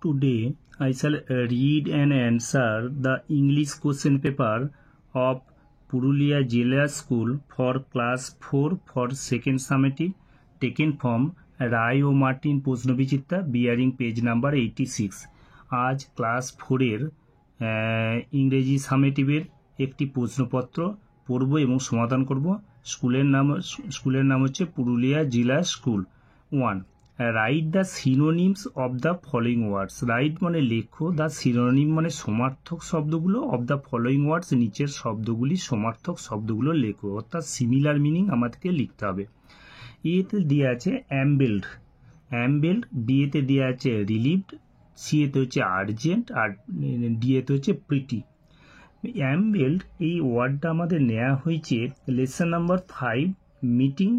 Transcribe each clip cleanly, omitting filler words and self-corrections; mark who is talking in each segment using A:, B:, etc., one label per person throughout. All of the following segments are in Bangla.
A: Today I shall read and answer the English question paper of Purulia Jilla School for class 4 for second summative taken from Rai o Martin প্রশ্নবিচিত্রা bearing page number 86। আজ ক্লাস 4-এর ইংরেজি সামেটিভের একটি প্রশ্নপত্র পড়ব এবং সমাধান করব। স্কুলের নাম হচ্ছে পুরুলিয়া জেলা school. 1. Write the synonyms of the following words. Right মানে লেখো, দ্য সিনোনিম মানে সমার্থক শব্দগুলো, অফ দ্য ফলোয়িং ওয়ার্ডস নিচের শব্দগুলি সমার্থক শব্দগুলো লেখো, অর্থাৎ সিমিলার মিনিং আমাদেরকে লিখতে হবে। এতে দেওয়া আছে অ্যাম্বেল্ড, বিয়েতে দেওয়া আছে রিলিভড, সিএতে হচ্ছে আর্জেন্ট, আর ডিএতে হচ্ছে প্রিটি। অ্যাম্বেল্ড এই ওয়ার্ডটা আমাদের নেওয়া হয়েছে লেসন নাম্বার 5 মিটিং,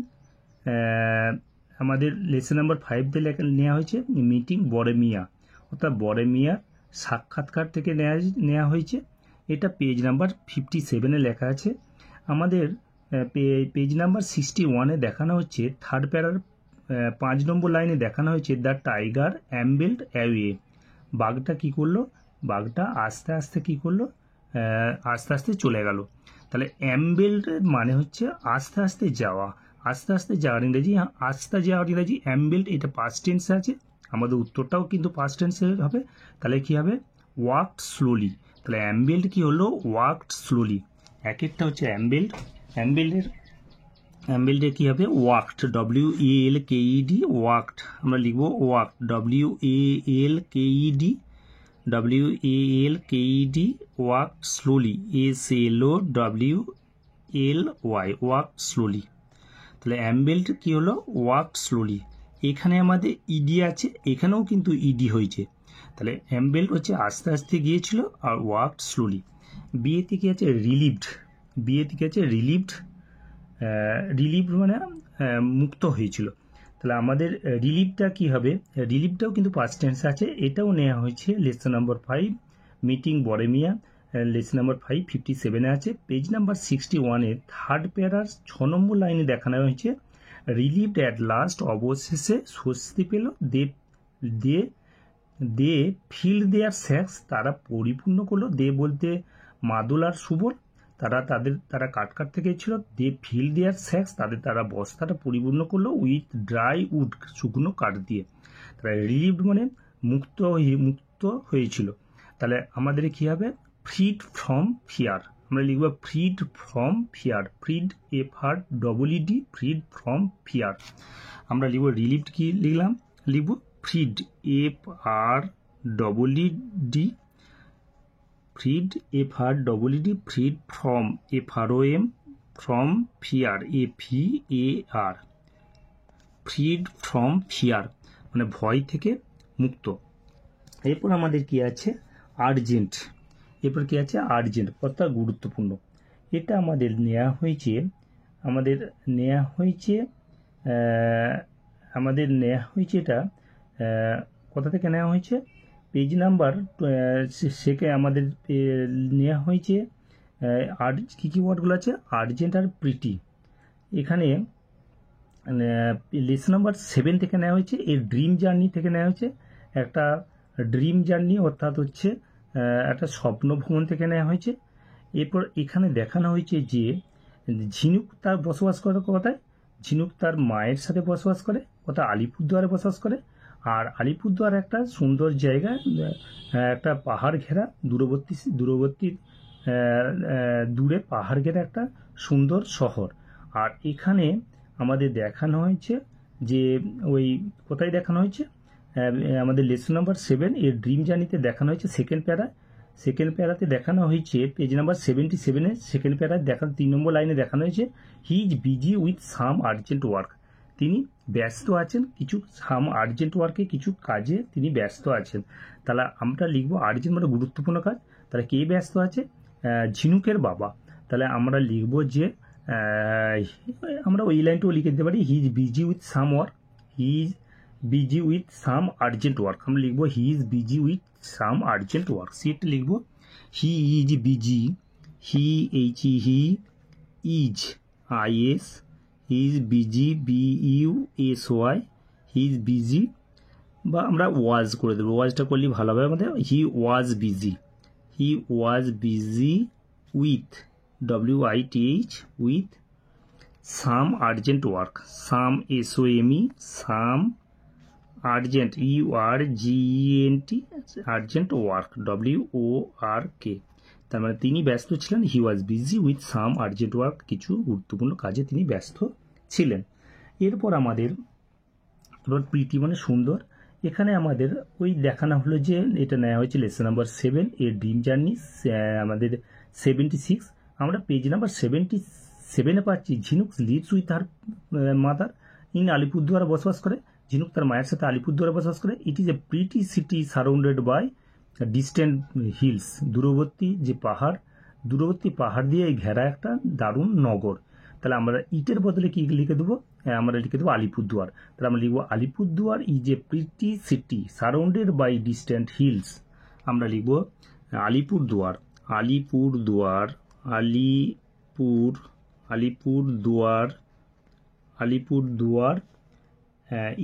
A: আমাদের লেসন নাম্বার 5তে নেওয়া হয়েছে মিটিং বরেমিয়া, অর্থাৎ বরেমিয়ার সাক্ষাৎকার থেকে নেওয়া হয়েছে। এটা পেজ নাম্বার 57-এ লেখা আছে। আমাদের পেজ নাম্বার 61-এ দেখানো হচ্ছে থার্ড প্যারার 5 নম্বর লাইনে দেখানো হয়েছে দ্য টাইগার অ্যাম্বেল্ড অ্যাওয়ে। বাঘটা কি করলো? বাঘটা আস্তে আস্তে কি করলো? আস্তে আস্তে চলে গেল। তাহলে অ্যাম্বেল্ড মানে হচ্ছে আস্তে আস্তে যাওয়া, আস্তে আস্তে যাওয়ার ইংরেজি, আস্তে যাওয়ার ইংরেজি অ্যাম্বেল্ড। এটা পাস্ট টেন্সে আছে, আমাদের উত্তরটাও কিন্তু পাস্ট টেন্সে হবে। তাহলে কি হবে? Walked slowly. তাহলে অ্যাম্বেল্ড কি হলো? Walked slowly. এক একটা হচ্ছে অ্যাম্বেল্ড। অ্যাম্বেল্ডে কি হবে? Walked, WALKED, walked. আমরা লিখবো walked, WALKED, walked slowly, SLOWLY, walked slowly. তাহলে অ্যাম্বেল্ড কি হলো? Walked slowly. এখানে আমাদের ইডি আছে, এখানেও কিন্তু ইডি হয়েছে। তাহলে অ্যাম্বেল্ড হচ্ছে আস্তে আস্তে গিয়েছিল, আর ওয়াকড স্লোলি। বিয়েতে কি আছে? রিলিভড। বিয়েতে কি আছে? রিলিভড মানে মুক্ত হয়েছিল। তাহলে আমাদের রিলিভটা কি হবে? রিলিভটাও কিন্তু পাস্ট টেন্স আছে, এটাও নেওয়া হয়েছে lesson number 5 meeting বরেমিয়া, lesson number 557-এ আছে। পেজ নাম্বার 61-এ থার্ড প্যারার 6 নম্বর লাইনে দেখানো হয়েছে রিলিভড অ্যাট লাস্ট, অবশেষে স্বস্তি পেল, দে ফিল দেয়ার স্যাক্স, তারা পরিপূর্ণ করলো। দে বলতে মাদুল আর সুবল, তারা কাটতে গেছিল। দে ফিল দেয়ার স্যাক্স, তারা বস্তাটা পরিপূর্ণ করলো উইথ ড্রাই উড, শুকনো কাঠ দিয়ে। তারা রিলিভড মানে মুক্ত হয়েছিল। তাহলে আমাদের কি হবে? Freed from fear. আমরা লিখবো freed from fear, freed FREED, freed from fear. আমরা লিখবো রিলিভড কি লিখবো freed FREED, freed FREED, freed from FROM, from fear FEAR, freed from fear মানে ভয় থেকে মুক্ত। এরপর আমাদের কি আছে? আর্জেন্ট। এরপর কি আছে? আর্জেন্ট, অর্থাৎ গুরুত্বপূর্ণ। এটা আমাদের নেওয়া হয়েছে এটা কোথা থেকে নেওয়া হয়েছে? পেজ নাম্বার আমাদের নেওয়া হয়েছে কী ওয়ার্ডগুলো আছে? আর্জেন্ট আর প্রিটি। এখানে লেসন নাম্বার 7 থেকে নেওয়া হয়েছে, এর ড্রিম জার্নি থেকে নেওয়া হয়েছে। একটা ড্রিম জার্নি অর্থাৎ হচ্ছে একটা স্বপ্ন ভ্রমণ থেকে নেওয়া হয়েছে। এরপর এখানে দেখানো হয়েছে যে ঝিনুক তার বসবাস করে কোথায়? ঝিনুক তার মায়ের সাথে বসবাস করে, অর্থাৎ আলিপুরদুয়ারে বসবাস করে। আর আলিপুরদুয়ার একটা সুন্দর জায়গা, একটা পাহাড় ঘেরা দূরে পাহাড় ঘেরা একটা সুন্দর শহর। আর এখানে আমাদের দেখানো হয়েছে যে ওই কোথায় দেখানো হয়েছে? আমাদের লেসন নাম্বার 7 এর ড্রিম জার্নিতে দেখানো হয়েছে সেকেন্ড প্যারাতে দেখানো হয়েছে পেজ নাম্বার 77-এ সেকেন্ড প্যারায় 3 নম্বর লাইনে দেখানো হয়েছে he is busy with some urgent work. তিনি ব্যস্ত আছেন সাম আর্জেন্ট ওয়ার্কে, কিছু কাজে তিনি ব্যস্ত আছেন। তাহলে আমরা লিখবো আর্জেন্ট মানে গুরুত্বপূর্ণ কাজ। তাহলে কে ব্যস্ত আছে? ঝিনুকের বাবা। তাহলে আমরা লিখবো যে আমরা ওই লাইনটাও লিখে দিতে পারি he is busy with some work, he is busy with some urgent work. আমরা লিখবো he is busy with some urgent work. সেটা লিখবো he is busy, he is IS, he is busy BUSY, he is busy বা আমরা ওয়াজ করে দেবো, ওয়াজটা করলেই ভালো হবে আমাদের। He was busy with WITH with some urgent work, some SOME, some urgent URGENT, urgent work WORK। তার মানে তিনি ব্যস্ত ছিলেন, he was busy with some urgent work, কিছু গুরুত্বপূর্ণ কাজে তিনি ব্যস্ত ছিলেন। এরপর আমাদের প্রীতি মানে সুন্দর। এখানে আমাদের ওই দেখানো হলো যে এটা নেওয়া হয়েছে লেসন নাম্বার 7 এর ড্রিম জার্নি, আমাদের 76। আমরা পেজ নাম্বার 77-এ পাচ্ছি Jhinuk lives with her mother in আলিপুরদুয়ারে বসবাস করে। ঝিনুক তার মায়ের সাথে আলিপুরদুয়ারে বসবাস করে। It is a pretty city surrounded by distant hills, দূরবর্তী পাহাড় দিয়ে ঘেরা একটা দারুণ নগর। তাহলে আমরা ইটের বদলে কি লিখে দেবো, আমরা লিখে দেবো আলিপুরদুয়ার। তাহলে আমরা লিখবো Alipurduar is a pretty city surrounded by distant hills. আমরা লিখবো Alipurduar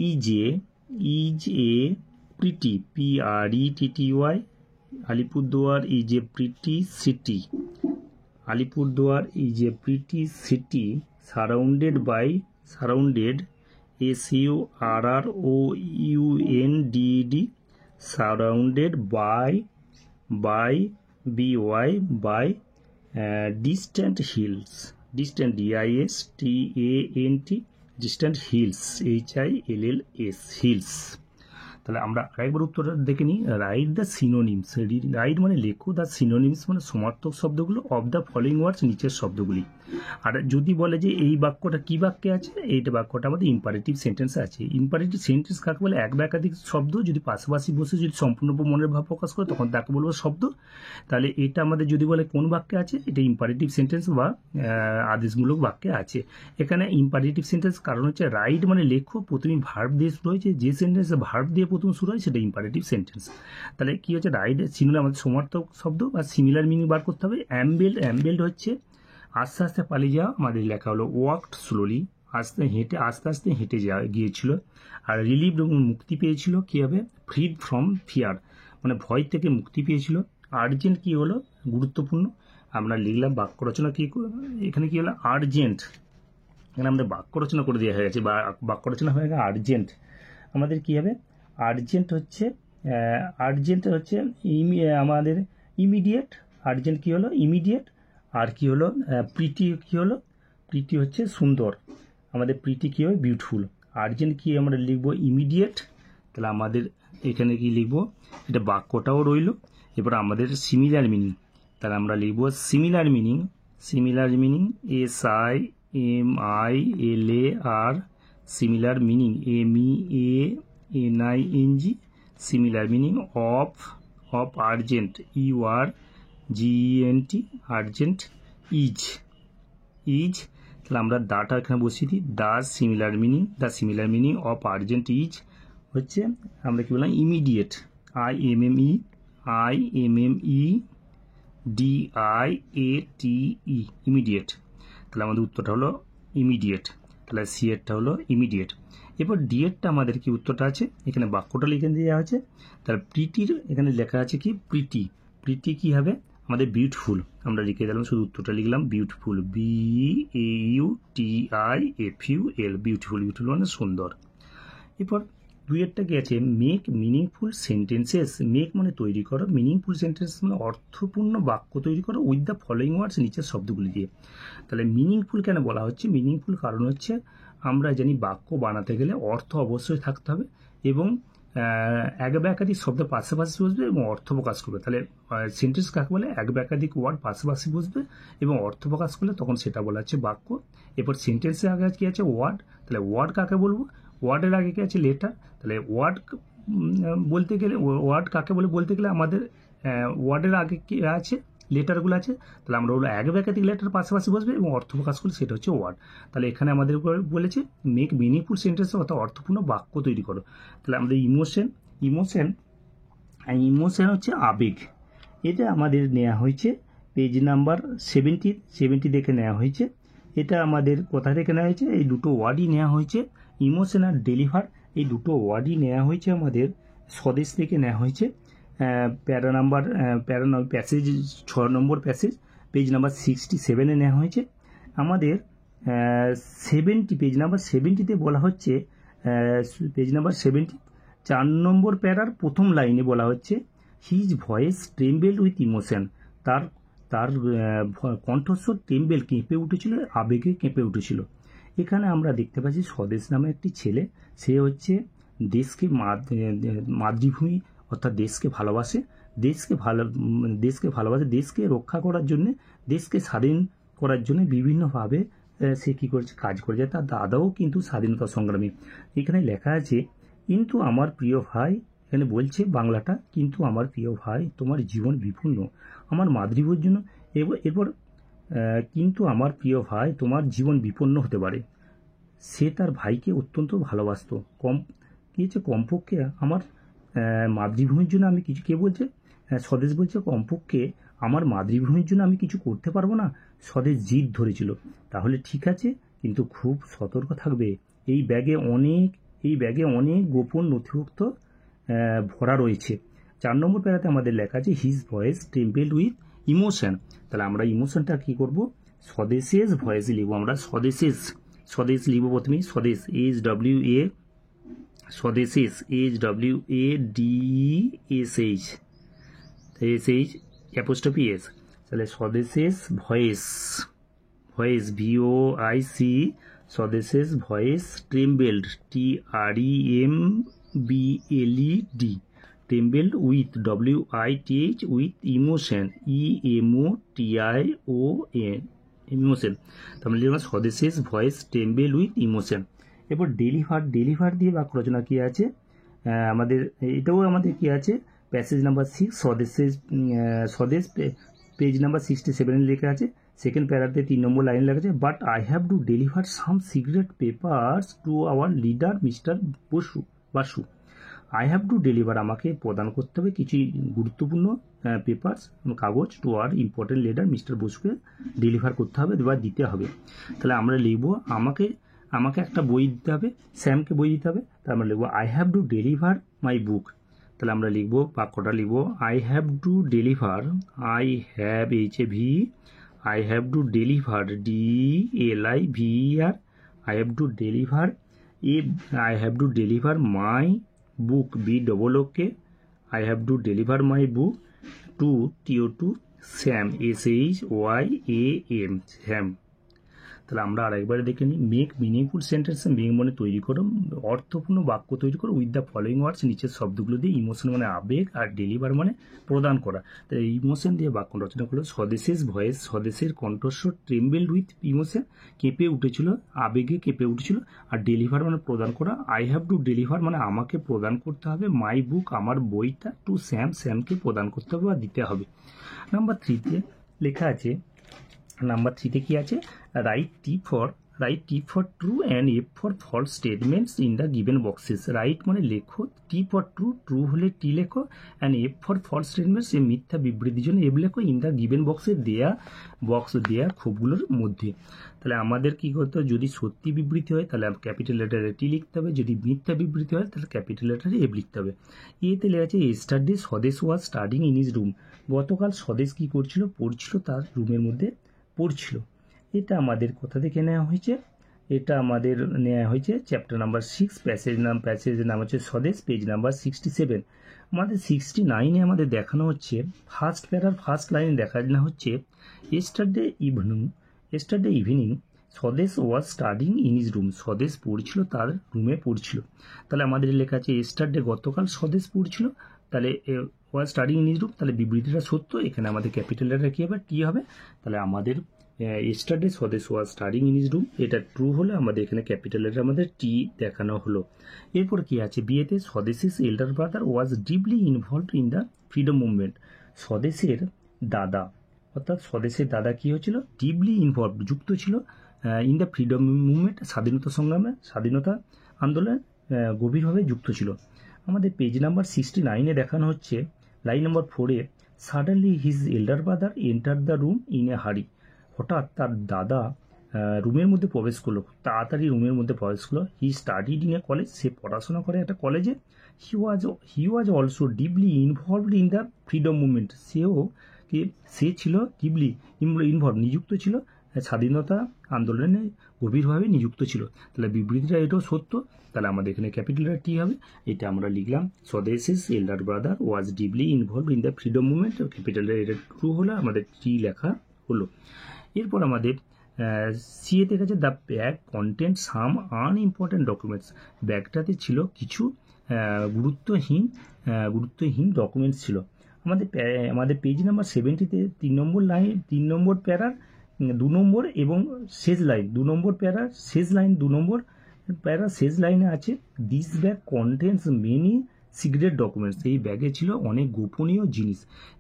A: is a pretty PRETTY, Alipurduar is a pretty city, Alipurduar is a pretty city surrounded SURROUNDED, surrounded by distant hills, distant distant hills hills। তাহলে আমরা আরেকবার উত্তরটা দেখে নিই। রাইট দ্য সিনোনিমস, রাইট মানে লেখো, দ্য সিনোনিমস মানে সমার্থক শব্দগুলো অফ দ্য ফলোইং ওয়ার্ডস, নিচের শব্দগুলি। আর যদি বলে যে এই বাক্যটা কি বাক্যে আছে, এইটা বাক্যটা আমাদের ইম্পারেটিভ সেন্টেন্সে আছে। ইম্পারেটিভ সেন্টেন্স কাকে বলে, এক বা একাধিক শব্দ যদি পাশাপাশি বসে যদি সম্পূর্ণ মনের ভাব প্রকাশ করে তখন তাকে বলবো শব্দ। তাহলে এটা আমাদের যদি বলে কোন বাক্যে আছে, এটা ইম্পারেটিভ সেন্টেন্স বা আদেশমূলক বাক্যে আছে। এখানে ইম্পারেটিভ সেন্টেন্স কারণ হচ্ছে রাইট মানে লেখো, প্রথমে ভার্ব দিয়ে শুরু হয়েছে, যে সেন্টেন্সে ভার্ব দিয়ে প্রথম শুরু হয় সেটা ইম্পারেটিভ সেন্টেন্স। তাহলে কি হচ্ছে, রাইট সিনোনিম আমাদের সমার্থক শব্দ বা সিমিলার মিনিং বার করতে হবে। অ্যাম্বেল্ড হচ্ছে আস্তে আস্তে পালিয়ে যাওয়া, আমাদের লেখা হলো ওয়াকড স্লোলি, আস্তে আস্তে হেঁটে গিয়েছিল। আর রিলিভ মুক্তি পেয়েছিল, কি হবে, ফ্রিড ফ্রম ফিয়ার মানে ভয় থেকে মুক্তি পেয়েছিল। আর্জেন্ট কি হলো, গুরুত্বপূর্ণ। আমরা লিখলাম বাক্য রচনা কি, এখানে কি হলো আর্জেন্ট, এখানে আমাদের বাক্য রচনা করে দেওয়া হয়ে গেছে বা বাক্য রচনা হয়ে গেছে আর্জেন্ট। আমাদের কি হবে, আর্জেন্ট হচ্ছে আমাদের ইমিডিয়েট, আর্জেন্ট কি হলো ইমিডিয়েট। আর কি হলো প্রিটি, কি হলো প্রিটি হচ্ছে সুন্দর, আমাদের প্রিটি কি হবে বিউটিফুল। আর্জেন্ট কি আমরা লিখবো ইমিডিয়েট। তাহলে আমাদের এখানে কি লিখবো, এটা বাক্যটাও রইলো। এবার আমাদের সিমিলার মিনিং, তাহলে আমরা লিখবো similar meaning SIMILAR, similar meaning MEANING, similar meaning of urgent URGENT, urgent is. তাহলে আমরা দাটা এখানে বসিয়ে দিই, the similar meaning of urgent is হচ্ছে আমরা কি বললাম ইমিডিয়েট, IMMEDIATE, ইমিডিয়েট। তাহলে আমাদের উত্তরটা হলো ইমিডিয়েট, তাহলে সি এরটা হলো ইমিডিয়েট। এরপর ডি এরটা আমাদের কি উত্তরটা আছে, এখানে বাক্যটা লিখে দেওয়া আছে। তাহলে প্রিটির এখানে লেখা আছে কি প্রিটি কি হবে আমাদের বিউটিফুল, আমরা লিখে দিলাম, শুধু উত্তরটা লিখলাম বিউটিফুল, BAUTIFUL, বিউটিফুল মানে সুন্দর। এরপর দুইয়েরটা কি আছে, মেক মিনিংফুল সেন্টেন্সেস, মেক মানে তৈরি করো, মিনিংফুল সেন্টেন্স মানে অর্থপূর্ণ বাক্য তৈরি করো উইথ দ্য ফলোইং ওয়ার্ডস, নিচের শব্দগুলি দিয়ে। তাহলে মিনিংফুল কেন বলা হচ্ছে, মিনিংফুল কারণ হচ্ছে আমরা জানি বাক্য বানাতে গেলে অর্থ অবশ্যই থাকতে হবে এবং এক বা একাধিক শব্দ পাশাপাশি বসবে এবং অর্থ প্রকাশ করবে। তাহলে সেন্টেন্স কাকে বলে, এক বা একাধিক ওয়ার্ড পাশাপাশি বসবে এবং অর্থ প্রকাশ করলে তখন সেটা বলা হচ্ছে বাক্য। এরপর সেন্টেন্সের আগে কি আছে ওয়ার্ড, তাহলে ওয়ার্ড কাকে বলবো, ওয়ার্ডের আগে কি আছে লেটার। তাহলে ওয়ার্ড বলতে গেলে ওয়ার্ড কাকে বলে বলতে গেলে আমাদের ওয়ার্ডের আগে কি আছে লেটারগুলো আছে। তাহলে আমরা বলবো এক বা একাধিক লেটার পাশাপাশি বসবে এবং অর্থ প্রকাশ করলে সেটা হচ্ছে ওয়ার্ড। তাহলে এখানে আমাদের বলেছে মেক মিনিংফুল সেন্টেন্স অর্থাৎ অর্থপূর্ণ বাক্য তৈরি করো। তাহলে আমাদের ইমোশন হচ্ছে আবেগ, এটা আমাদের নেওয়া হয়েছে পেজ নাম্বার 70 দেখে নেওয়া হয়েছে। এটা আমাদের কোথা থেকে নেওয়া হয়েছে, এই দুটো ওয়ার্ডই নেওয়া হয়েছে, ইমোশন আর ডেলিভার। এই দুটো ওয়ার্ডই নেওয়া হয়েছে আমাদের স্বদেশ থেকে নেওয়া হয়েছে। প্যাসেজ 6 নম্বর প্যাসেজ, পেজ নাম্বার 67 নেওয়া হয়েছে। আমাদের 70 পেজ নাম্বার 70-তে বলা হচ্ছে, পেজ নাম্বার 70 4 নম্বর প্যারার প্রথম লাইনে বলা হচ্ছে his voice tremble with emotion. তার কণ্ঠস্বর ট্রেম্বেল, কেঁপে উঠেছিল, আবেগে কেঁপে উঠেছিল। এখানে আমরা দেখতে পাচ্ছি স্বদেশ নামে একটি ছেলে, সে হচ্ছে দেশকে মাতৃভূমি অর্থাৎ দেশকে ভালোবাসে, দেশকে রক্ষা করার জন্য, দেশকে স্বাধীন করার জন্য বিভিন্নভাবে সে কী করেছে, কাজ করেছে। তার দাদাও কিন্তু স্বাধীনতা সংগ্রামী। এখানে লেখা আছে কিন্তু আমার প্রিয় ভাই, এখানে বলছে বাংলাটা, কিন্তু আমার প্রিয় ভাই তোমার জীবন বিপন্ন আমার মাতৃভূমির জন্য। এরপর কিন্তু আমার প্রিয় ভাই তোমার জীবন বিপন্ন হতে পারে। সে তার ভাইকে অত্যন্ত ভালোবাসত। কমপক্ষে আমার মাতৃভূমির জন্য আমি কিছু, কে বলছে, স্বদেশ বলছে কমপক্ষে আমার মাতৃভূমির জন্য আমি কিছু করতে পারবো না। স্বদেশ জিদ ধরেছিল। তাহলে ঠিক আছে, কিন্তু খুব সতর্ক থাকবে। এই ব্যাগে অনেক গোপন নথিভুক্ত ভরা রয়েছে। 4 নম্বর প্যারাতে আমাদের লেখা আছে হিজ ভয়েস ট্রেম্বেলড উইথ ইমোশন। তাহলে আমরা ইমোশনটা কি করব, স্বদেশের ভয়েস লিখবো। আমরা স্বদেশ লিখবো প্রথমে, স্বদেশ SWADESH অ্যাপোস্ট্রফি S। তাহলে স্বদেশের ভয়েস VOIC, স্বদেশের voice trembled TREMBLED, trembled with WITH with emotion EMOTION, emotion. তাহলে লিখলাম স্বদেশের ভয়েস ট্রেম্বেল উইথ ইমোশন। এরপর ডেলিভার দিয়ে বাক্য রচনা কি আছে আমাদের, এটাও আমাদের কি আছে প্যাসেজ নাম্বার 6 স্বদেশ পেজ নাম্বার 67 লেখা আছে। সেকেন্ড প্যারাতে 3 নম্বর লাইন লেখা আছে but I have to deliver some secret papers to our leader mister Basu. I have to deliver, আমাকে প্রদান করতে হবে কিছু গুরুত্বপূর্ণ পেপারস, কাগজ, to our important leader mister বসুকে ডেলিভার করতে হবে বা দিতে হবে। তাহলে আমরা লিখবো আমাকে একটা বই দিতে হবে, স্যামকে বই দিতে হবে। তাহলে আমরা লিখবো আই হ্যাভ টু ডেলিভার মাই বুক। তাহলে আমরা লিখবো, বাক্যটা লিখবো I have to deliver, I have to deliver DELIVER, I have to deliver my book BOOK, I have to deliver my book to Sam SHYAM, Sam। তাহলে আমরা আরেকবার দেখে নিই, মেক মিনিংফুল সেন্টেন্স, মেক মানে তৈরি করো, অর্থপূর্ণ বাক্য তৈরি করো উইথ দ্য ফলোয়িং ওয়ার্ডস, নিচের শব্দগুলো দিয়ে। ইমোশন মানে আবেগ, আর ডেলিভার মানে প্রদান করা। তাহলে ইমোশন দিয়ে বাক্য রচনা করলো স্বদেশের ভয়েস, স্বদেশের কণ্ঠস্বর ট্রেম্বেলড উইথ ইমোশন, কেঁপে উঠেছিল, আবেগে কেঁপে উঠেছিল। আর ডেলিভার মানে প্রদান করা। আই হ্যাভ টু ডেলিভার মানে আমাকে প্রদান করতে হবে, মাই বুক আমার বইটা, টু স্যামকে প্রদান করতে হবে বা দিতে হবে। নাম্বার 3-তে লেখা আছে, নাম্বার 3-তে কি আছে, right T for true and F for false statements in the given boxes। Right মানে লেখো, T for true হলে T লেখো, and F for false statements এই মিথ্যা বিবৃতির জন্য F লেখো, in the given boxে দেয়া ক্ষোভগুলোর মধ্যে। তাহলে আমাদের কি করতে হবে, যদি সত্যি বিবৃতি হয় তাহলে ক্যাপিটাল লেটারে T লিখতে হবে, যদি মিথ্যা বিবৃতি হয় তাহলে ক্যাপিটাল লেটারে F লিখতে হবে। এতে লেখা আছে yesterday স্বদেশ was studying in his room. গতকাল স্বদেশ কি করছিল, পড়ছিল, তার রুমের মধ্যে পড়ছিল। এটা আমাদের কোথা থেকে নেওয়া হয়েছে, এটা আমাদের নেওয়া হয়েছে চ্যাপ্টার নাম্বার 6, প্যাসেজের নাম হচ্ছে স্বদেশ, পেজ নাম্বার 67। আমাদের 69-এ আমাদের দেখানো হচ্ছে ফার্স্ট প্যারার ফার্স্ট লাইনে দেখানো হচ্ছে yesterday ইভিনিং স্বদেশ was studying in his room. স্বদেশ পড়ছিল, তার রুমে পড়ছিল। তাহলে আমাদের লেখা আছে yesterday গতকাল স্বদেশ পড়ছিল, তাহলে was studying in his room, তাহলে বিবৃতিটা সত্য। এখানে আমাদের ক্যাপিটাল লেটার কী হবে, টি হবে। তাহলে আমাদের yesterday স্বদেশ was studying in his room, এটা ট্রু হলে আমাদের এখানে ক্যাপিটাল লেটার আমাদের টি দেখানো হলো। এরপর কি আছে, বিয়েতে স্বদেশের elder brother was deeply involved in the freedom movement. স্বদেশের দাদা অর্থাৎ স্বদেশের দাদা কি হয়েছিল, ডিপলি ইনভলভ যুক্ত ছিল, ইন দ্য ফ্রিডম মুভমেন্ট স্বাধীনতা সংগ্রামে, স্বাধীনতা আন্দোলনে গভীরভাবে যুক্ত ছিল। আমাদের পেজ নাম্বার 69-এ দেখানো হচ্ছে লাইন নাম্বার 4-এ suddenly his elder brother enter the room in a hurry. হঠাৎ তার দাদা রুমের মধ্যে প্রবেশ করলো, তাড়াতাড়ি রুমের মধ্যে প্রবেশ করলো। He studied in a college, সে পড়াশোনা করে একটা কলেজে। He was also deeply involved in the freedom movement, সে ছিল ডিপলি ইনভলভ, নিযুক্ত ছিল স্বাধীনতা আন্দোলনে, গভীরভাবে নিযুক্ত ছিল। তাহলে বিবৃতিটা এটাও সত্য। তাহলে আমাদের এখানে ক্যাপিটাল লেটার টি হবে। এটা আমরা লিখলাম Swadesh's elder brother was deeply involved in the freedom movement, capital এটা ট্রু হলো, আমাদের টি লেখা হলো। এরপর আমাদের সিএতে কাছে the bag content some unimportant documents, ব্যাগটাতে ছিল কিছু গুরুত্বহীন ডকুমেন্টস ছিল। আমাদের পেজ নাম্বার 70-তে 3 নম্বর লাইন, 3 নম্বর প্যারার 2 নম্বর এবং শেষ লাইন, 2 নম্বর প্যারার শেষ লাইন, 2 নম্বর প্যারার শেষ লাইনে আছে this bag contents many secret documents, এই ব্যাগে ছিল অনেক গোপনীয় জিনিস।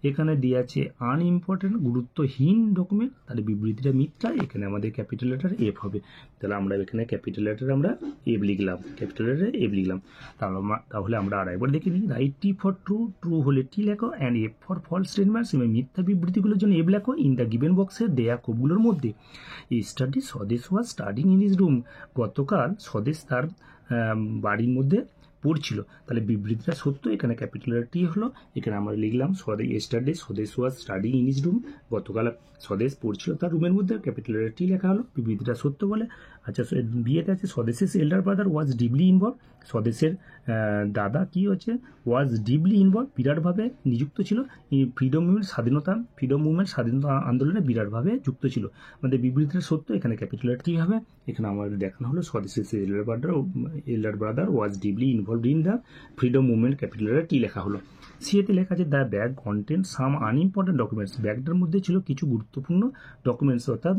A: এখানে দিয়ে আছে আনইম্পর্টেন্ট, গুরুত্বহীন ডকুমেন্ট, তাহলে বিবৃতিটা মিথ্যা। এখানে আমাদের ক্যাপিটাল লেটার এফ হবে। তাহলে আমরা এখানে ক্যাপিটাল লেটার আমরা এফ লিখলাম, ক্যাপিটাল লেটার এফ লিখলাম। তাহলে আমরা আরেকবার দেখে নিই। Write T for true, true হলে টি লেখো, and F for false statements, এবং মিথ্যা বিবৃতিগুলোর জন্য এফ লেখো ইন দ্য গিভেন বক্সে দেয়া কোডগুলোর মধ্যে। স্টাডি স্বদেশ was studying in his room, গতকাল স্বদেশ তার বাড়ির মধ্যে পড়ছিল। তাহলে বিবৃতিটা সত্য, এখানে ক্যাপিটাল লেটার টি হলো। এখানে আমরা লিখলাম স্টাডি স্বদেশ was studying in his room, গতকাল স্বদেশ পড়ছিল তার রুমের মধ্যে, ক্যাপিটাল লেটার টি লেখা হলো, বিবৃতিটা সত্য বলে। আচ্ছা, বিয়েতে আছে স্বদেশের elder brother was deeply involve, স্বদেশের দাদা কি হচ্ছে ওয়াজ ডিপলি ইনভলভ, বিরাটভাবে নিযুক্ত ছিল। ফ্রিডম মুভমেন্ট স্বাধীনতা আন্দোলনে বিরাটভাবে যুক্ত ছিল। আমাদের বিবৃতিটা সত্য, এখানে ক্যাপিটাল লেটার টি হবে। এখানে আমাদের দেখানো হলো স্বদেশের elder brother was deeply involved in the freedom movement, capital letter T লেখা হলো। সিএতে লেখা আছে the bag content some unimportant documents, ব্যাগটার মধ্যে ছিল কিছু গুরুত্বপূর্ণ ডকুমেন্টস অর্থাৎ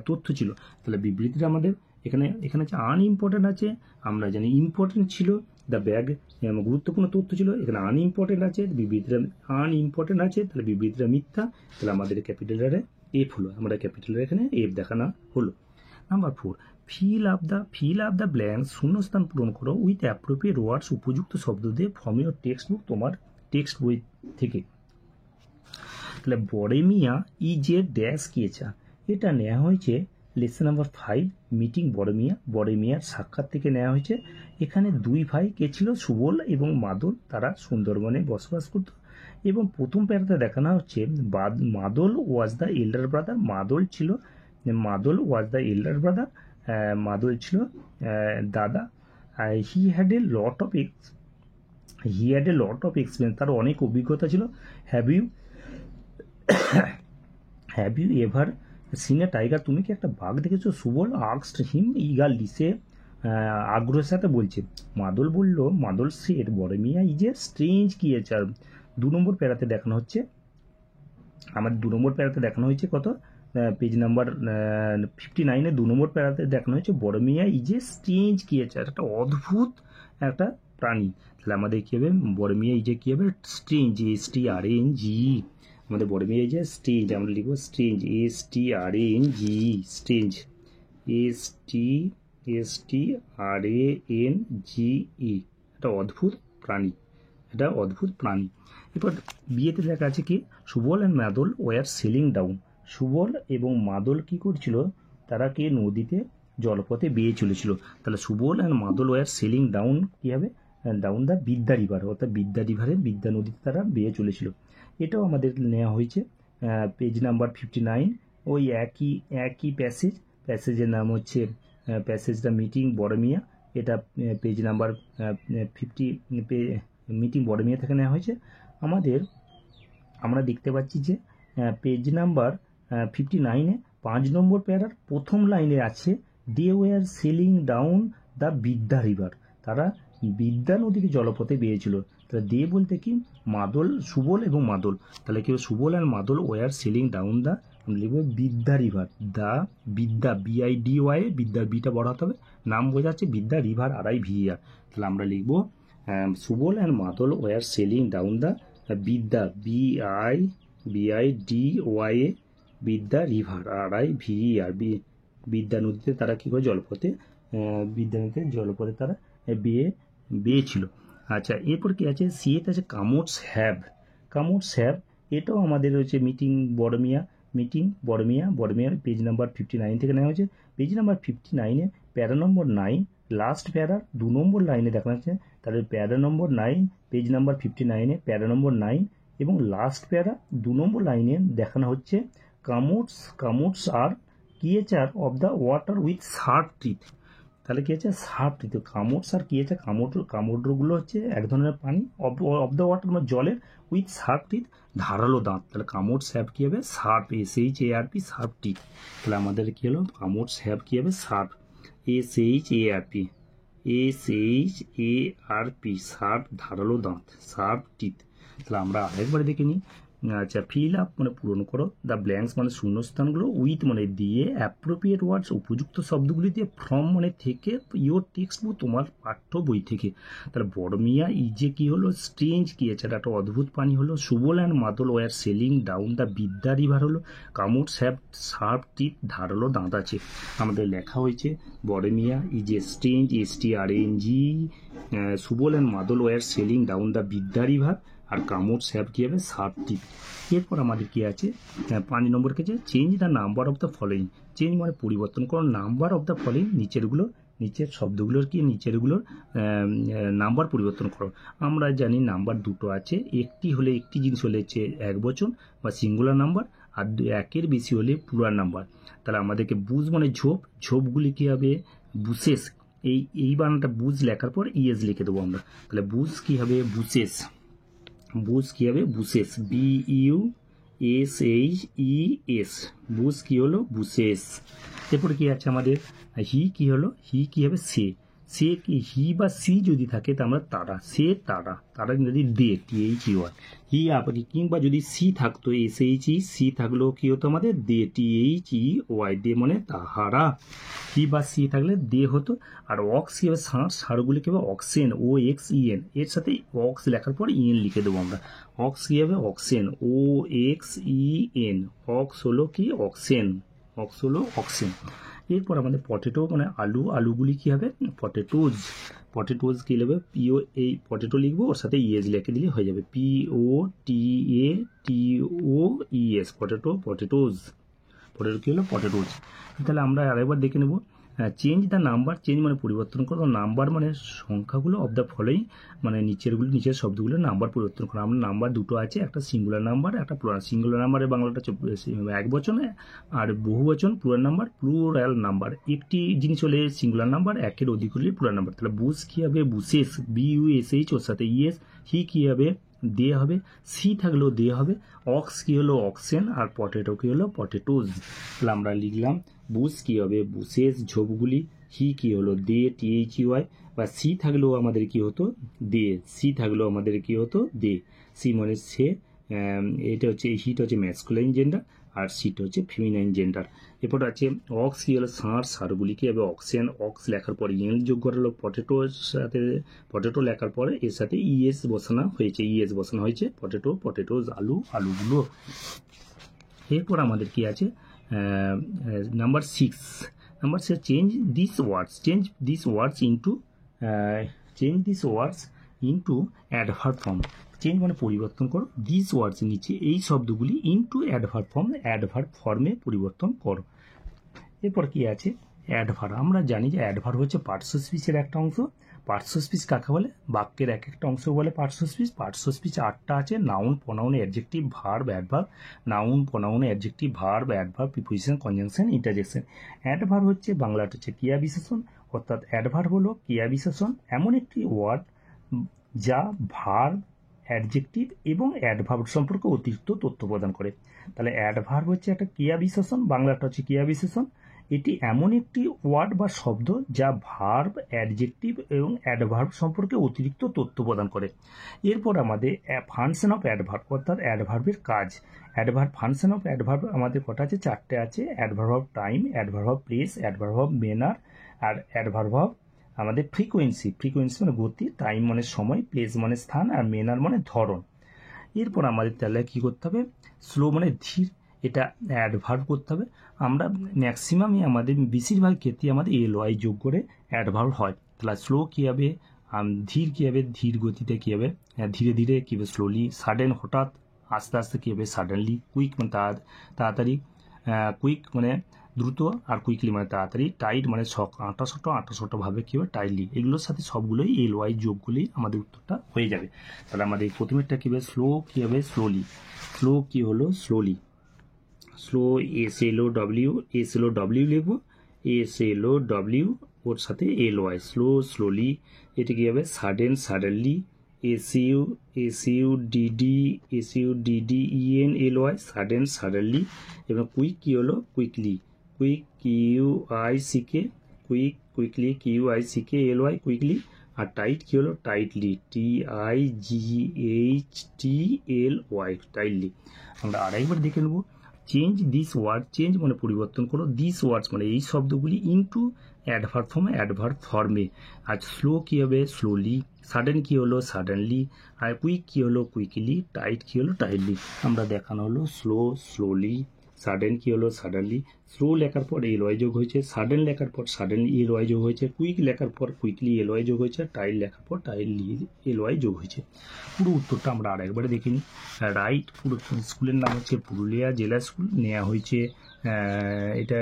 A: তথ্য ছিল। তাহলে বিবৃতিটা আমাদের এখানে আছে আনইম্পর্টেন্ট আছে, আমরা জানি ইম্পর্টেন্ট ছিল, দ্য ব্যাগ গুরুত্বপূর্ণ তথ্য ছিল, এখানে আনইম্পর্টেন্ট আছে, বিবৃতিটা আনইম্পর্টেন্ট আছে, তাহলে বিবৃতিটা মিথ্যা। তাহলে আমাদের ক্যাপিটাল লেটারে এফ হলো, আমরা ক্যাপিটাল এখানে এফ দেখানো হলো। Number 4, fill up the blanks, শূন্যস্থান পূরণ করো উইথ অ্যাপ্রোপ্রিয়েট ওয়ার্ডস, উপযুক্ত শব্দ দিয়ে, ফ্রম ইউর টেক্সট বুক, তোমার টেক্সট বই থেকে। তাহলে বড়মিয়া ইজ এ ড্যাশ কিয়েছা, এটা নেওয়া হয়েছে লেসন নাম্বার 5 মিটিং বড়মিয়ার সাক্ষাৎ থেকে নেওয়া হয়েছে। এখানে 2 ভাই কে ছিল, সুবল এবং মাদল, তারা সুন্দরবনে বসবাস করত। এবং প্রথম প্যারাতে দেখানো হচ্ছে মাদল ওয়াজ দ্য এল্ডার ব্রাদার, মাদল was the elder brother, Madal ছিল দাদা। He had a lot of experience, তার অনেক অভিজ্ঞতা ছিল। Have you ever seen a tiger, তুমি কি একটা বাঘ দেখেছো? সুবল আস্কড হিম ইগারলি, সে আগ্রহের সাথে বলছে। Madal said Boromiya is a strange creature. 2 number প্যারাতে দেখানো হচ্ছে, আমাদের 2 নম্বর প্যারাতে দেখানো হয়েছে কত, পেজ নাম্বার 59-এ 2 নম্বর প্যারাতে দেখানো হয়েছে Boromiya is a strange creature, একটা অদ্ভুত একটা প্রাণী। তাহলে আমাদের কী হবে, বড়মিয়া ইজ এ কী হবে, স্ট্রেঞ্জ, STRNG, আমাদের বড়মিয়া ইজ এ স্ট্রেঞ্জ, আমরা লিখবো স্ট্রেঞ্জ, STRNG, স্ট্রেঞ্জ, STRANGE, একটা অদ্ভুত প্রাণী। এরপর বিয়েতে দেখা আছে কি, Subal and Madal were sailing down, Subal এবং মাদল কি করছিল, তারা কি নদীতে জলপথে বেয়ে চলেছিল। তাহলে Subal and Madal were sailing down কী হবে, ডাউন দ্য বিদ্যা রিভার, অর্থাৎ বিদ্যা নদীতে তারা বেয়ে চলেছিল। এটাও আমাদের নেওয়া হয়েছে পেজ নাম্বার 59, ওই একই প্যাসেজের নাম হচ্ছে প্যাসেজটা মিটিং বড়মিয়া, এটা পেজ নাম্বার 50 মিটিং বড়মিয়া থেকে নেওয়া হয়েছে। আমরা দেখতে পাচ্ছি যে পেজ নাম্বার 59-এ 5 নম্বর প্যারার প্রথম লাইনে আছে they were sailing down the Bidya river, তারা বিদ্যা নদীতে জলপথে বেয়েছিল। তাহলে দে বলতে কি, সুবল এবং মাদল, তাহলে কি Subal and Madal were sailing down the, লিখবো বিদ্যা রিভার, দ্য বিদ্যা BIDY, বিদ্যার বিটা বড় হতে হবে, নাম বোঝাচ্ছে বিদ্যা, রিভার RIVER। তাহলে আমরা লিখবো Subal and Madal were sailing down the বিদ্যা BIDY, বিদ্যা রিভার RIVER, বিদ্যা নদীতে তারা কী করে জলপথে তারা বেয়েছিল। আচ্ছা, এরপর কি আছে, সিএতে আছে কামোটস হ্যাভ, এটাও আমাদের হচ্ছে মিটিং মিটিং বড়মিয়া পেজ নাম্বার 59 থেকে নেওয়া হয়েছে। পেজ নাম্বার 59-এ প্যারা নম্বর 9 লাস্ট প্যারা 2 নম্বর লাইনে দেখা যাচ্ছে। তাহলে প্যারা নম্বর 9 পেজ নাম্বার 59-এ প্যারা নম্বর 9 এবং লাস্ট প্যারা 2 নম্বর লাইনে দেখানো হচ্ছে kamots are creature of the water with sharp teeth. তাহলে কি আছে শার্প টিথ, কামোটস আর কি আছে কামোড্রগুলো হচ্ছে এক ধরনের প্রাণী অফ দ্য ওয়াটার মানে জলের, উইথ শার্প টিথ ধারালো দাঁত। তাহলে কামোটস হ্যাভ কি হবে শার্প, SHARP শার্প টিথ। তাহলে আমাদের কি হলো কামোটস হ্যাভ কি হবে শার্প, SHARP শার্প ধারালো দাঁত, শার্প টিথ। তাহলে আমরা আরেকবার দেখে নিই। আচ্ছা, ফিল আপ মানে পূরণ করো, দ্য ব্ল্যাঙ্কস মানে শূন্যস্থানগুলো, উইথ মানে দিয়ে, অ্যাপ্রোপ্রিয়েট ওয়ার্ডস উপযুক্ত শব্দগুলি দিয়ে, ফ্রম মানে থেকে, ইয়োর টেক্সট বুক তোমার পাঠ্য বই থেকে। তাহলে বড়মিয়া ইজে কি হলো স্ট্রেঞ্জ ক্রিয়েচার একটা অদ্ভুত প্রাণী হলো। Subal and Madal were sailing down the Bidya river হলো। কামোটস হ্যাভ শার্প টিথ ধারালো দাঁত আছে। আমাদের লেখা হয়েছে Boromiya is a strange STRNG, Subal and Madal were sailing down the Bidya river, আর কামোটস হ্যাভ কি হবে শার্প টিথ। এরপর আমাদের কি আছে 5 নম্বর কাছে change the number of the following. Change মানে পরিবর্তন করো, নাম্বার অফ দ্য ফলোয়িং নিচের শব্দগুলোর কি নিচেরগুলোর নাম্বার পরিবর্তন করো। আমরা জানি নাম্বার দুটো আছে, একটি জিনিস হলে হচ্ছে এক বচন বা সিঙ্গুলার নাম্বার, আর একের বেশি হলে প্লুরাল নাম্বার। তাহলে আমাদেরকে বুঝ মানে ঝোপগুলি কি হবে বুসেস, এই বানানটা বুঝ লেখার পর ইএস লিখে দেবো আমরা। তাহলে বুঝ কি হবে বুসেস, বুঝ কি হবে বুসেস, BUSHES, বুঝ কি হলো বুসেস। এরপরে কি আছে আমাদের হি কি হলো, হি কি হবে সে কি, হি বা সি যদি থাকে তা আমরা তারা, তারা যদি দে THEY, হি আপনি কিংবা যদি সি থাকতো SHE, সি থাকলেও কি হতো আমাদের দে THEY, দে মানে তাহারা। হি বা সি থাকলে দে হতো। আর অক্স কি হবে ষাঁড়গুলি কি হবে অক্সেন, OXEN, এর সাথে অক্স লেখার পর ইএন লিখে দেবো আমরা। অক্স কি হবে অক্সেন, OXEN, অক্স হলো কি অক্সেন। এরপর আমাদের পটেটো মানে আলুগুলি কি হবে পটেটোজ কি লিখবে এই পটেটো লিখবো, ওর সাথে ইএস লিখে দিলে হয়ে যাবে POTATOES, পটেটোজ কি হলো পটেটোজ। তাহলে আমরা আরেকবার দেখে নেব। চেঞ্জ দ্য নাম্বার, চেঞ্জ মানে পরিবর্তন করো, নাম্বার মানে সংখ্যাগুলো অফ দ্য ফলোয়িং মানে নিচের শব্দগুলোর নাম্বার পরিবর্তন করো। আমরা নাম্বার দুটো আছে, একটা সিঙ্গুলার নাম্বার একটা প্লুরাল। সিঙ্গুলার নাম্বারের বাংলাটা এক বচনে, আর বহু বচন প্লুরাল নাম্বার। একটি জিনিস হলে সিঙ্গুলার নাম্বার, একের অধিক হলে প্লুরাল নাম্বার। তাহলে বুঝ কি হবে বুসেস, BUSH, ওর সাথে ইএস। হি কি হবে দে হবে, সি থাকলেও দে হবে। অক্স কি হলো অক্সেন, আর পটেটো কি হলো পটেটোজ। তাহলে আমরা লিখলাম বুঝ কি হবে বুসেস ঝোপগুলি, হি কি হলো দে THEY, বা সি থাকলেও আমাদের কি হতো দে, সি মানে সে। এটা হচ্ছে হিটা হচ্ছে ম্যাসকুলাইন জেন্ডার, আর সিটা হচ্ছে ফেমিনাইন জেন্ডার। এরপর আছে অক্স কি হলো ষাঁড়গুলি কি হবে অক্সেন, অক্স লেখার পরে ইএন যোগ করা হলো, পটেটো লেখার পরে এর সাথে ইএস বসানো হয়েছে, পটেটোজ আলুগুলো। এরপর আমাদের কি আছে number 6 change this words into adverb form. Change মানে পরিবর্তন করো, দিস ওয়ার্ডস নিচে এই শব্দগুলি ইন্টু অ্যাডভার্ব ফর্মে পরিবর্তন করো। এরপর কি আছে অ্যাডভার্ব। আমরা জানি যে অ্যাডভার্ব হচ্ছে পার্শ্ব স্পিচের একটা অংশ। পার্শ্ব স্পিচ কাকে বলে, বাক্যের এক একটা অংশ বলে পার্শ্ব স্পিচ 8টা আছে, noun pronoun adjective verb adverb, noun pronoun adjective verb adverb preposition conjunction interjection. Adverb হচ্ছে বাংলাটা হচ্ছে ক্রিয়া বিশেষণ, অর্থাৎ অ্যাডভার্ব হলো ক্রিয়া বিশেষণ এমন একটি ওয়ার্ড যা ভার্ব অ্যাডজেক্টিভ এবং অ্যাডভার্ব সম্পর্কে অতিরিক্ত তথ্য প্রদান করে। তাহলে অ্যাডভার্ব হচ্ছে একটা ক্রিয়া বিশেষণ, বাংলাটা হচ্ছে ক্রিয়া বিশেষণ। এটি এমন একটি ওয়ার্ড বা শব্দ যা ভার্ব অ্যাডজেক্টিভ এবং অ্যাডভার্ব সম্পর্কে অতিরিক্ত তথ্য প্রদান করে। এরপর আমাদের ফাংশন অফ অ্যাডভার্ব, অর্থাৎ অ্যাডভার্বের কাজ। ফাংশন অফ অ্যাডভার্ব আমাদের কটা আছে 4টে আছে, adverb of time, adverb of place, adverb of manner, আর অ্যাডভার্ব অফ আমাদের ফ্রিকোয়েন্সি মানে গতি, টাইম মানে সময়, প্লেস মানে স্থান, আর ম্যানার মানে ধরন। এরপর আমাদের তাহলে কী করতে হবে স্লো মানে ধীর, এটা অ্যাডভার্ব করতে হবে। আমরা ম্যাক্সিমামই আমাদের বেশিরভাগ ক্ষেত্রে আমাদের LY যোগ করে অ্যাডভার্ব হয়। তাহলে স্লো কী হবে ধীর কী হবে ধীর গতিতে কী হবে ধীরে ধীরে কী হবে স্লোলি, সাডেন হঠাৎ, আস্তে আস্তে কী হবে সাডেনলি, কুইক মানে তাড়াতাড়ি, কুইক মানে দ্রুত, আর কুইকলি মানে তাড়াতাড়ি, টাইট মানে আঁটাশোটোভাবে কী হবে টাইটলি। এগুলোর সাথে সবগুলোই LY যোগ করলেই আমাদের উত্তরটা হয়ে যাবে। তাহলে আমাদের এই প্রথমেরটা কী হবে স্লো, কী হবে স্লোলি, স্লো কী হলো স্লোলি, স্লো SLOW লিখবো, SLOW ওর সাথে LY, স্লো স্লোলি। এটা কী হবে sudden suddenly, SUDDENLY sudden suddenly. এবং কুইক কী হলো quickly, quick quickly QUICKLY quickly. আর টাইট কী হলো টাইটলি, TIGHTLY টাইটলি। আমরা আরেকবার দেখে নেব। চেঞ্জ দিস ওয়ার্ড, চেঞ্জ মানে পরিবর্তন করো, দিস ওয়ার্ডস মানে এই শব্দগুলি ইনটু অ্যাডভার্ব ফর্মে। আর স্লো কী হবে স্লোলি, সাডেন কী হলো সাডেনলি, আর কুইক কী হলো কুইকলি, টাইট কী হলো টাইটলি। আমরা দেখানো হলো স্লো স্লোলি, সাডেন কী হলো সাডেনলি, স্লো লেখার পর LY যোগ হয়েছে, সাডেন লেখার পর সাডেনলি LY যোগ হয়েছে, কুইক লেখার পর কুইকলি LY যোগ হয়েছে, টাইট লেখার পর টাইটলি LY যোগ হয়েছে। পুরো উত্তরটা আমরা আরেকবারে দেখে নিই। রাইট, পুরো স্কুলের নাম হচ্ছে পুরুলিয়া জেলা স্কুল, নেওয়া হয়েছে এটা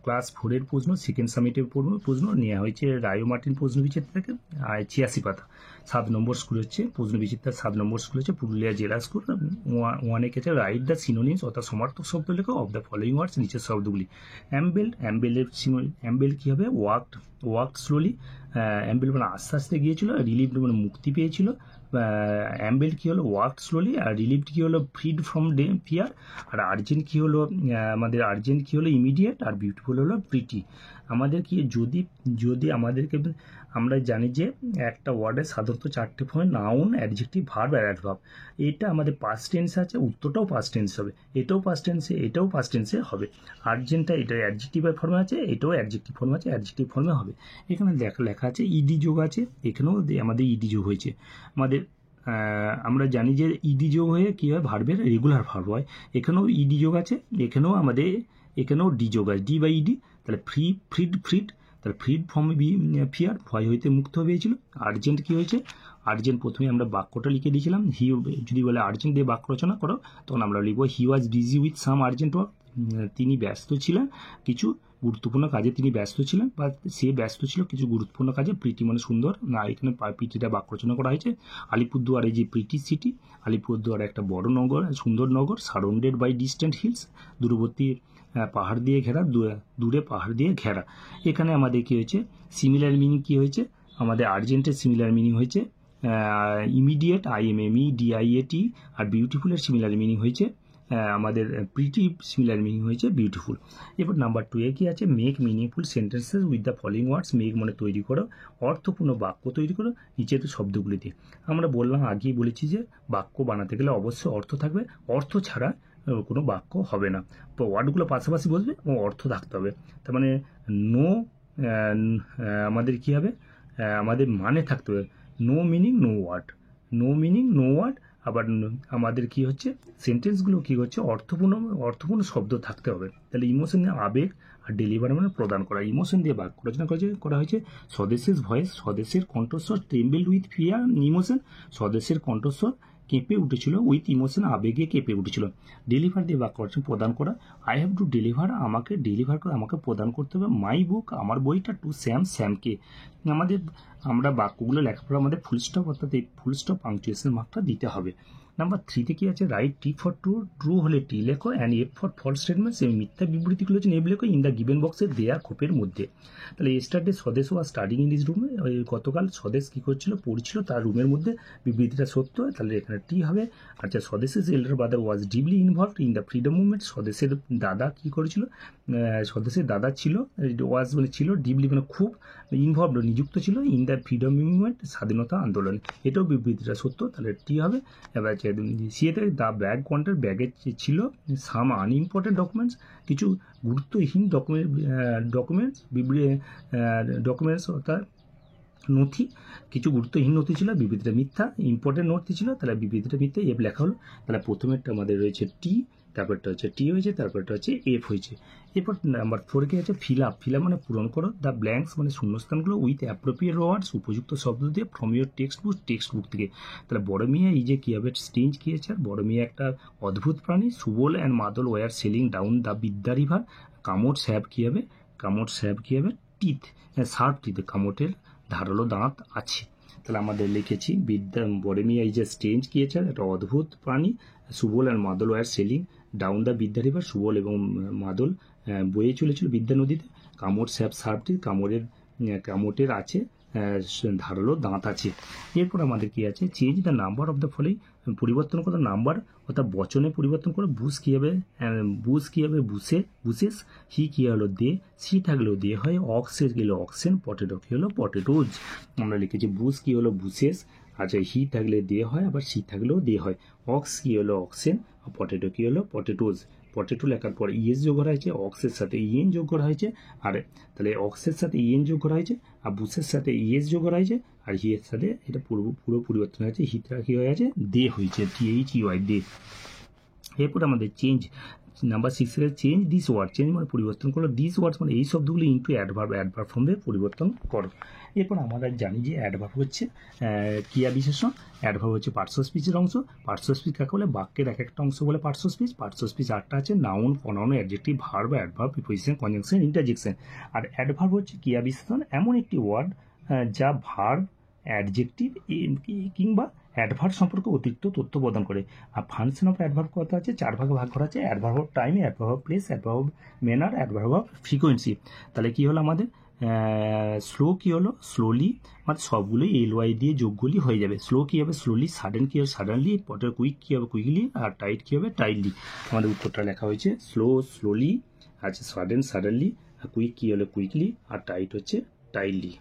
A: ক্লাস 4-এর প্রশ্ন, সেকেন্ড সামিটের প্রশ্ন নেওয়া হয়েছে রায়ো মার্টিন প্রশ্নবিচিত্র থেকে, 86 পাতা। 7 নম্বর স্কুল হচ্ছে প্রশ্নবিচিত্রার 7 নম্বর স্কুল হচ্ছে পুরুলিয়া জেলা স্কুল। 1-এ কেছে রাইট দ্য সিনোনিমস অর্থাৎ সমার্থক শব্দ লেখো অফ দ্য ফলোইং ওয়ার্ডস, নিচের শব্দগুলি। অ্যাম্বেল কী হবে ওয়ার্কড স্লোলি, অ্যাম্বেল মানে আস্তে আস্তে গিয়েছিল, রিলিভড মানে মুক্তি পেয়েছিল। অ্যাম্বেল কী হলো ওয়ার্কড স্লোলি, আর রিলিভড কী হলো ফ্রিড ফ্রম ফিয়ার। আর আর্জেন্ট কী হলো আমাদের আর্জেন্ট কী হলো ইমিডিয়েট, আর বিউটিফুল হলো প্রিটি। আমাদের কি যদি আমাদেরকে আমরা জানি যে একটা ওয়ার্ডে সাধারণত 4টে ফর্ম, নাউন, অ্যাডজেক্টিভ, ভার্ব আর অ্যাডভার্ব। এটা আমাদের পাস্ট টেন্স আছে, উত্তরটাও পাস্ট টেন্স হবে, এটাও পাস্ট টেন্সে হবে। আর্জেন্টটা এটা অ্যাডজেক্টিভের ফর্মে আছে, এটাও অ্যাডজেক্টিভ ফর্মে আছে, অ্যাডজেক্টিভ ফর্মে হবে। এখানে লেখা আছে ইডি যোগ আছে, এখানেও আমাদের ইডি যোগ হয়েছে। আমাদের আমরা জানি যে ইডি যোগ হয়ে কী হয় ভার্বের রেগুলার ভার্ব হয়, এখানেও ইডি যোগ আছে, এখানেও ডি যোগ আছে, ডি বাই ইডি। তাহলে ফ্রিড, তাহলে ফ্রিড ফ্রম ফিয়ার, ভয় হইতে মুক্ত হয়েছিল। আর্জেন্ট কী হয়েছে, আর্জেন্ট প্রথমে আমরা বাক্যটা লিখে দিয়েছিলাম, যদি বলে আর্জেন্ট দিয়ে বাক্য রচনা করো তখন আমরা লিখবো he was busy with some urgent work, তিনি ব্যস্ত ছিলেন কিছু গুরুত্বপূর্ণ কাজে, তিনি ব্যস্ত ছিলেন বা সে ব্যস্ত ছিল কিছু গুরুত্বপূর্ণ কাজে। প্রিটি মানে সুন্দর, না এখানে প্রিটিটা বাক্য রচনা করা হয়েছে। আলিপুরদুয়ার এই যে প্রিটি সিটি, আলিপুরদুয়ার একটা বড় নগর, সুন্দর নগর, সারাউন্ডেড বাই ডিস্টেন্ট হিলস, দূরবর্তী পাহাড় দিয়ে ঘেরা, দূরে পাহাড় দিয়ে ঘেরা। এখানে আমাদের কী হয়েছে সিমিলার মিনিং কী হয়েছে, আমাদের আর্জেন্টের সিমিলার মিনিং হয়েছে ইমিডিয়েট, IMMEDIAT, আর বিউটিফুলের সিমিলার মিনিং হয়েছে আমাদের প্রিটি, সিমিলার মিনিং হয়েছে বিউটিফুল। এবার নাম্বার 2-এ কী আছে make meaningful sentences with the following words, make মানে তৈরি করো, অর্থপূর্ণ বাক্য তৈরি করো নিচের শব্দগুলি দিয়ে। আমরা বললাম আগেই বলেছি যে বাক্য বানাতে গেলে অবশ্যই অর্থ থাকবে, অর্থ ছাড়া কোনো বাক্য হবে না। তো ওয়ার্ডগুলো পাশাপাশি বসবে এবং অর্থ থাকতে হবে। তার মানে আমাদের কী হবে আমাদের মানে থাকতে হবে, নো মিনিং নো ওয়ার্ড। আবার আমাদের কি হচ্ছে সেন্টেন্সগুলো কী হচ্ছে অর্থপূর্ণ শব্দ থাকতে হবে। তাহলে ইমোশন আবেগ, আর ডেলিভার মানে প্রদান করা। ইমোশন দিয়ে বাক্য রচনা করা হয়েছে স্বদেশের ভয়েস, স্বদেশের কণ্ঠস্বর, ট্রেম্বল উইথ ফিয়ার ইমোশন, স্বদেশের কণ্ঠস্বর কেঁপে উঠেছিল, উইথ ইমোশন আবেগে কেঁপে উঠেছিল। ডেলিভার দিয়ে বাক্য রচনা প্রদান করা, আই হ্যাভ টু ডেলিভার, আমাকে প্রদান করতে হবে, মাই বুক আমার বইটা, টু স্যামকে। আমরা বাক্যগুলো লেখার পর আমাদের ফুল স্টপ অর্থাৎ এই ফুল স্টপ পাংচুয়েশন মার্কটা দিতে হবে। নাম্বার 3-তে কি আছে রাইট টি ফর ট্রু হলে টি লেখো, and F for false statements, এই মিথ্যা বিবৃতিগুলো হচ্ছে এফ লেখো ইন দ্য গিভেন বক্সে দেয়া খোপের মধ্যে। তাহলে এস্টারডে স্বদেশ ওয়াজ স্টাডিং ইন হিজ রুমে, গতকাল স্বদেশ কী করছিল পড়ছিল তার রুমের মধ্যে, বিবৃতিটা সত্য, তাহলে এখানে টি হবে। আচ্ছা স্বদেশের elder brother was deeply involved in the freedom movement, স্বদেশের দাদা কী করেছিল, স্বদেশের দাদা ছিল, ওয়াজ মানে ছিল, ডিপলি মানে খুব, ইনভলভড নিযুক্ত ছিল, ইন দ্য ফ্রিডম মুভমেন্ট স্বাধীনতা আন্দোলনে, এটাও বিবৃতিটা সত্য, তাহলে টি হবে। এবার সিএতে দ্য ব্যাগ কন্টেন্ট, ব্যাগে ছিল সাম আনইম্পর্টেন্ট ডকুমেন্টস, কিছু গুরুত্বহীন ডকুমেন্টস অর্থাৎ নথি, কিছু গুরুত্বহীন নথি ছিল, বিবৃতিটা মিথ্যা। ইম্পর্টেন্ট নথি ছিল, তাহলে বিবৃতিটা মিথ্যা, এফ লেখা হলো। তাহলে প্রথমেরটা আমাদের রয়েছে টি, তারপরটা হচ্ছে টি হয়েছে, তারপরটা হচ্ছে এফ হয়েছে। এরপর নাম্বার 4 কি আছে, ফিল আপ। ফিল আপ মানে পূরণ করো দ্য ব্ল্যাঙ্কস মানে শূন্যস্থানগুলো উইথ অ্যাপ্রোপ্রিয়েট ওয়ার্ডস উপযুক্ত শব্দ দিয়ে ফ্রম ইউর টেক্সট বুক থেকে। তাহলে বড় মিয়া এই যে কী হবে, স্ট্রেঞ্জ কী আছে, আর বড় মিয়া একটা অদ্ভুত প্রাণী। Subal and Madal were sailing down the Bidya river. কামড় স্যাব কী হবে, কামড় স্যাব কী হবে, টিথ, শার্প টিথ, কামড়ের ধারালো দাঁত আছে। তাহলে আমাদের লিখেছি বড় মিয়া এই যে স্ট্রেঞ্জ কী আছে, একটা অদ্ভুত প্রাণী। Subal and Madal were sailing down the Bidya river. Subal এবং মাদল বয়ে চলেছিল বিদ্যা নদীতে। কামড় স্যাপ সার্পটি, কামড়ের আছে ধারালো দাঁত আছে। এরপর আমাদের কি আছে, change the number of the following. পরিবর্তন করো নাম্বার, অর্থাৎ বচনে পরিবর্তন করো। বুস কী হবে, বুসেস। হি কী হলো, দে। সি থাকলেও দে হয়। অক্সেস গেলে অক্সেন। পটেটো কী হলো, পটেটোজ। আমরা লিখেছি বুস কী হলো, বুসেস। আচ্ছা, হি থাকলে দে হয়, আবার সি থাকলেও দে হয়। অক্স কী হলো, অক্সেন। পটেটো কী হলো, পটেটোজ। পটেটো লেখার পর ইএস যোগ করা হয়েছে, অক্সের সাথে ইএন যোগ করা হয়েছে। আর তাহলে অক্সের সাথে ইএন যোগ করা হয়েছে, আর বুসের সাথে ইএস যোগ করা হয়েছে, আর হি এর সাথে এটা পুরো পরিবর্তন হয়েছে। হিটা কী হয়ে আছে, দে হয়েছে, THEY, দে। এরপর আমাদের চেঞ্জ নাম্বার 6 এর চেঞ্জ দিস ওয়ার্ড। চেঞ্জ মানে পরিবর্তন করো, দিস ওয়ার্ডস মানে এই শব্দগুলি ইন্টু অ্যাডভার্ব ফর্মে পরিবর্তন করো। এরপর আমরা জানি যে অ্যাডভার্ব হচ্ছে ক্রিয়া বিশেষণ। অ্যাডভার্ব হচ্ছে পার্টস অফ স্পিচের অংশ। পার্টস অফ স্পিচ কাকে বলে, বাক্যের এক একটা অংশ বলে parts of speech. Parts of speech 8টা আছে, noun, pronoun, adjective, verb, adverb, preposition, conjunction, interjection. আর অ্যাডভার্ব হচ্ছে ক্রিয়া বিশেষণ, এমন একটি ওয়ার্ড যা ভার্ব, অ্যাডজেক্টিভ কিংবা অ্যাডভার্ব সম্পর্কে অতিরিক্ত তথ্য প্রদান করে। আর ফাংশন অফ অ্যাডভার্ব কথা আছে, 4 ভাগে ভাগ করা আছে। Adverb of time, adverb of place, adverb of manner, adverb of frequency. তাহলে কী হলো আমাদের, স্লো কী হলো, স্লোলি, মানে সবগুলোই LY দিয়ে যোগগুলি হয়ে যাবে। স্লো কী হবে, স্লোলি। সাডেন কী হবে, সাডেনলি। পরে কুইক কী হবে, কুইকলি। আর টাইট কী হবে, টাইটলি। আমাদের উত্তরটা লেখা হয়েছে স্লো, স্লোলি, আছে সাডেন, সাডেনলি। আর কুইক কী হলো, কুইকলি। আর টাইট হচ্ছে টাইটলি।